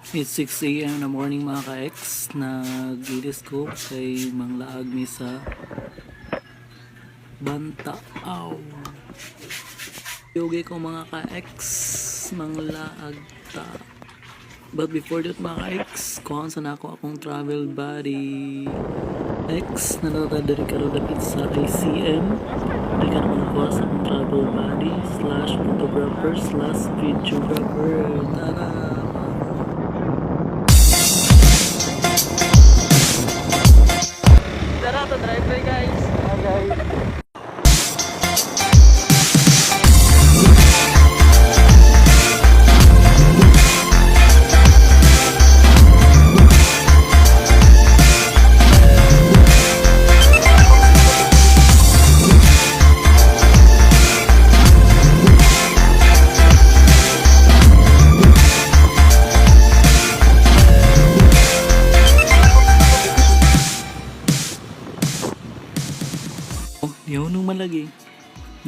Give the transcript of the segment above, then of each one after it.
It's 6 a.m. na morning mga ka-ex. Nag-ilis ko kay manglaag mi sa Bantaaw. Yogi ko mga ka-ex, manglaag ta. But before that mga ka-ex, kuhaan sa nako akong travel buddy. X, nanonood na rin karoon dapit sa ICM. Hindi ka naman ako sa akong travel buddy / photographer / videographer. Tara! Tara to driver guys. Okay. Yun nung malagi.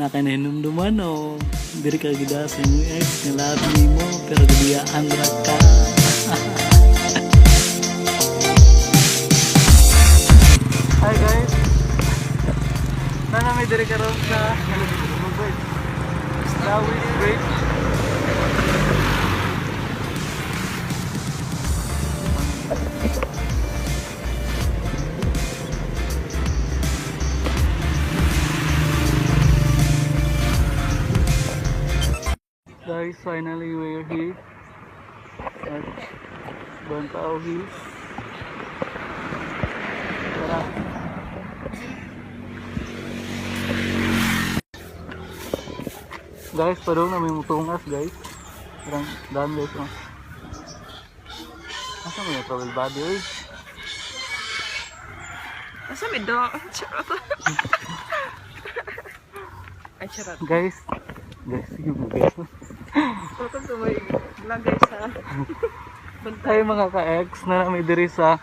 Nakanahinumduman o. Diri ka gidasan yung ex. Nalabi mo pero gabiyaan ra ka. Hi guys. Nanamay diri ka ron sa Slawis Bridge. Guys, finally we're here at Bantaaw Hills. Tara. Guys, parang na may mutungas guys. Parang daan guys. Oh. Asa mo yung travel body eh? Asa may do? Charot. Ay charot. Guys, sige mo guys. Welcome to my vlog guys ha. Tayo mga ka-ex na may diri sa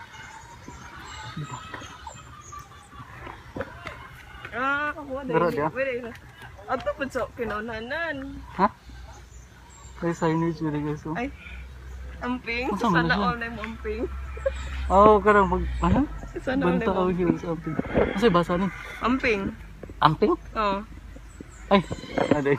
Kakuha Dara na dia? yun. Ato po sa kinaunanan. ha? Kaya signage diri guys. Oh. Ay, amping. Masa man Sana siya? all na yung amping. Oh, karang mag ano? Sana all na Bantaaw yung Hills amping. Kasi basa nun. amping. Amping? Oo. Ay, aday.